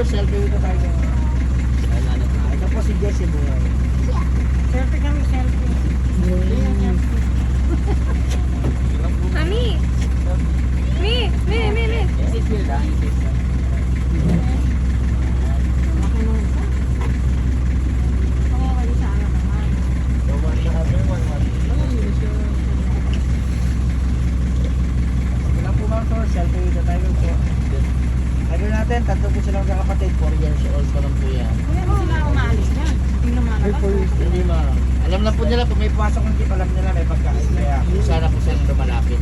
selfie with the tiger. Ito po si Jessie Buhay. Selfie kami, selfie. Mami! Mi! Is it here lang? Laki nung isa. Oo, kayo sa anak naman. Ilan po ma'am to? Selfie with the tiger po. Tiger natin, tatlo po silang kakapatid. 4 years old pa lang po yan. Kaya mo sila umalis yan. Hindi lumalabas. Hindi ma'am. Alam na po nila, pag may pumasok ng jeep, alam nila may pagkain. Kaya sana po silang lumalapit.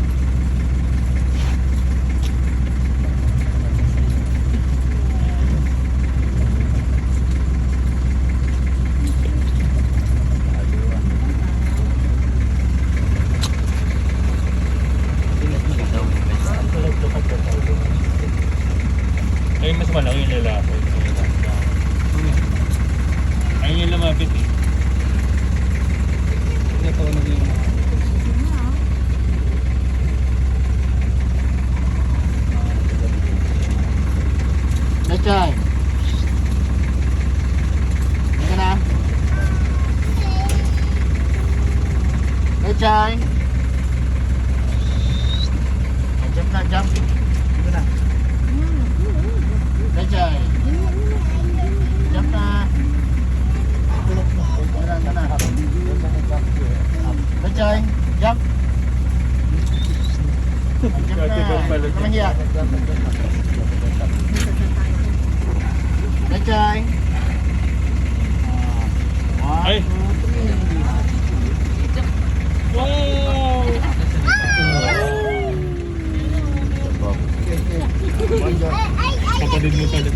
Ay, mas malaki yung lalaki. Ayun yung lumapit eh. Ito naging Nechay. Teka na. Nechay. Jump na, jump. Dito na. Nechay. Jump na. Nechay, jump. Jump na. Naman hiya. Nechay. Ay! Wow! Kapatid mo pala.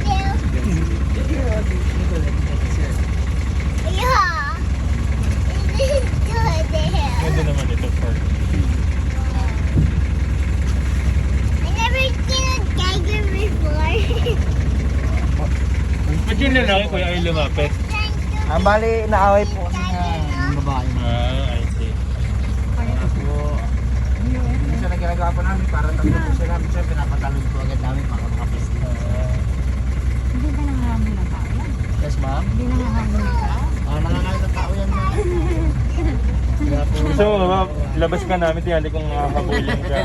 Ganda naman ito, park. Ba't yung lalaki kuya ay lumapit? Ang bali, naaway po kasi nga yung babae mo. I see. Minsan ang ginagawa po namin para tatlo po sila. Minsan pinapatalog po agad namin para makapiste. Hindi ba nangahamon ng tao yan? Yes ma'am? Hindi nangahamon ng tao? Nangangain ng tao yan ma'am. Kaya po, So, labas ka namin, tinali kong habulin ka.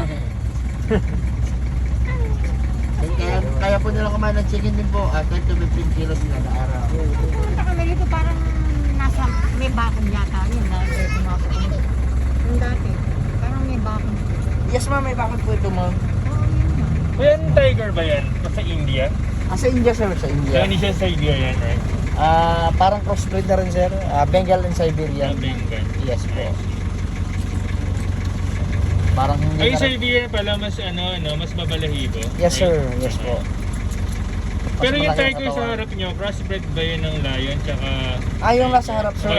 kaya po nila kumain ng chicken din po. 10 to 15 kilos na araw. Punta kami dito parang nasa may bakong yata yun dahil tumapo. Yung dati, parang may bakong. Yes ma'am, may bakit po ito ma'am. Kuya, yung tiger ba yan? Sa India? Sa India sir, sa So, India. hindi siya sa Siberia yan, right? Parang crossbreed na rin sir. Bengal and Siberian. Bengal. Yes po. Parang hindi Ay, na rin- Siberia pala mas mas mabalahibo. Yes sir, Right? yes po. Mas Pero yung malaki ang tiger sa katawan. harap nyo, crossbred ba yun ng lion? Tsaka... Yung nasa harap sir,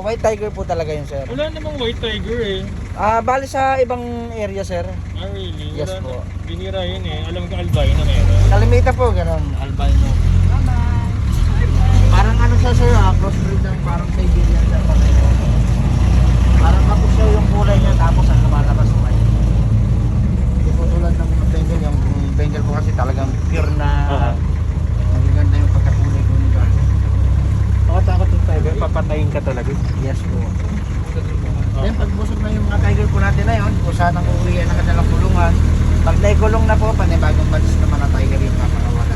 white tiger po talaga yun sir. Wala namang white tiger eh. Bali sa ibang area sir. Ah, really? Yes Wala po. na. Binira yun eh. Alam ko albino meron. Kalimita po, ganun, albino. Parang ano siya sir, crossbreed ng parang Siberian sir. Parang kapos siya yung kulay niya tapos ang lumalabas white. Hindi po tulad ng mga Bengal, yung Bengal po kasi talagang pure na magaganda yung pagkakulay ko nila. Takot yung tiger, papatayin ka talaga. Yes po. Then pag busog na yung mga tiger po natin na yun, kung saan ang uuwian ng kanilang kulungan, pag naikulong na po, panibagong balis naman ang tiger yung papakawala.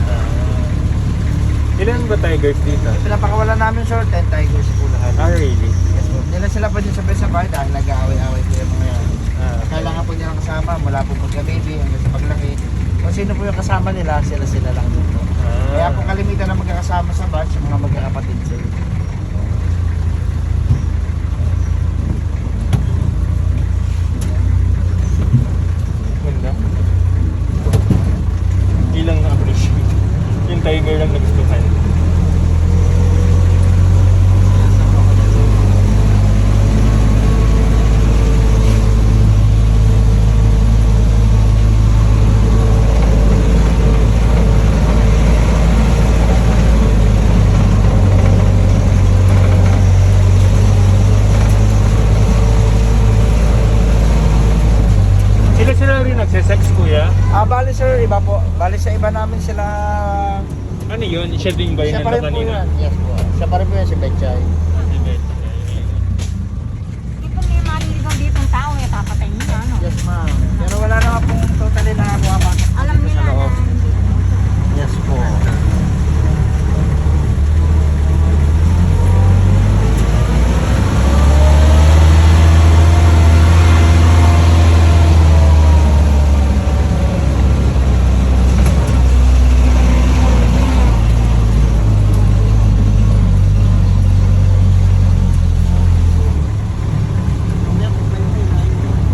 Ilan ba tigers dito? Pinapakawala namin sir, 10 tigers po lahat. Ah, really? Yes po. Hindi na sila pwede sabay-sabay dahil nag-aaway-aaway po yung mga yan. Kailangan po nilang kasama mula po pagka-baby hanggang sa paglaki. Kung sino po yung kasama nila, sila lang din po. Kaya po kalimitan na magkakasama sa batch, yung mga magkakapatid sir. Ganda. Ilang na-appreciate. Yung tiger lang nagustuhan. Sila rin nagsisex kuya? Bali sir, iba po. Bali sa iba namin sila Ano yun? Siya din ba yun Siya pa rin nandun po kanina? yan. Yes po. Siya pa rin po yan si Betchay. Si Betty. Di kung may maliligaw dito ang tao, eh, papatay niya, ano? Yes ma'am. Pero wala naman pong totally na bumapasok po Alam dito nila sa na loob. hindi ano ito. Yes po.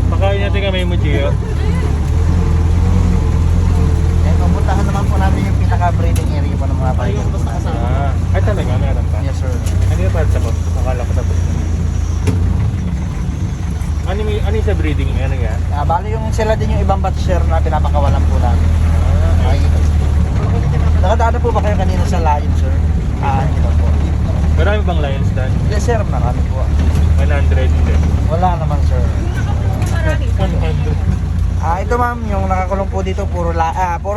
Pakain natin kami mo, Gio. Eh, pupuntahan naman po natin yung pinaka-breeding area po ng mga tiger po natin. Ay talaga, meron pa. Yes sir. Ano yung para tapos? Akala ko tapos. Ano yung sa breeding? Ano yan? Bali yung sila din yung ibang batcher na pinapakawalan po namin. Ay, nakadaan po ba kayo kanina sa Lion sir? Hindi pa po. Marami bang lions doon? Yes sir, marami po. 100 hindi. Wala naman sir. Marami. 100. Ito ma'am, yung nakakulong po dito puro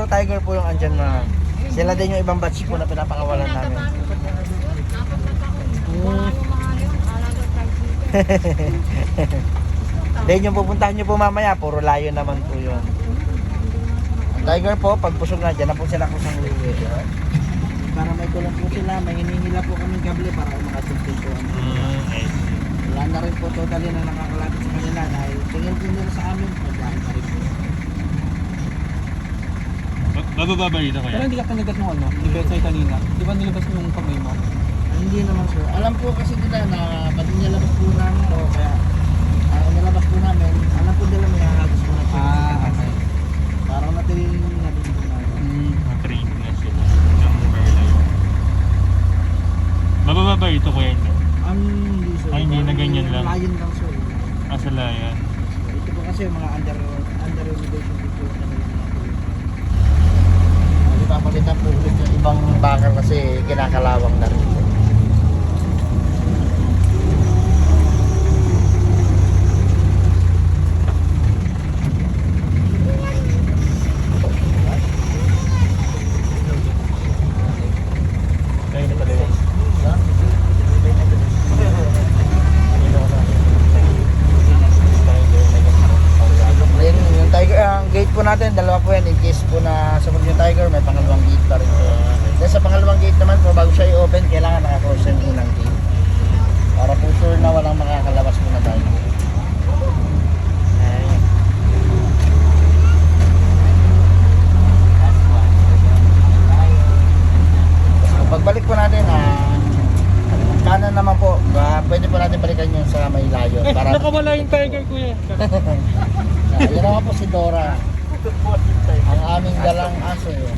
tiger po yung andyan ma'am. Sila din yung ibang batch po na pinapakawalan namin. Then yung pupuntahan nyo po mamaya, puro lion naman po yun. Ang tiger po, pag busog na, dyan na po sila kusang uwi. Para may kulong po sila, may hinihila po kaming kable para makasugtid po. Wala na rin po totally na nakakalapit sa kanila dahil tingin po nila sa amin, pagkain pa rin po. Bababa ba dito Pero kaya? hindi ka panagat ng ano, ni Betsay kanina. Di ba nilabas mo yung kamay mo? Hindi naman sir. Alam po kasi nila na pag nilabas po namin to, kaya nilabas po namin, alam po nila may hahagos po na siya. Okay. Parang natin natin po namin. Trained na sila. Ng Merlion. Bababa ba dito kuya hindi? Hindi sir. Ay, hindi na ganyan lang. Lion lang sir. Sa lion. Ito po kasi yung mga under regulation po na nila. Papalitan po ulit yung ibang bakal kasi kinakalawang na rin po. Ayun na pala yun. Ayun, yung tiger, ang gate po natin, dalawa po yan. In case po na sumunod yung tiger, may pangalawang gate pa rin po. Then sa pangalawang gate naman po, bago siya i-open, kailangan naka-close yung unang gate. Para po sure na walang makakalabas po na tiger. So, pagbalik po natin, kanan naman po, pwede po natin balikan yung sa may layon. Eh, Para nakawala yung tiger kuya. yan naman po si Dora. Ang aming dalang aso yun.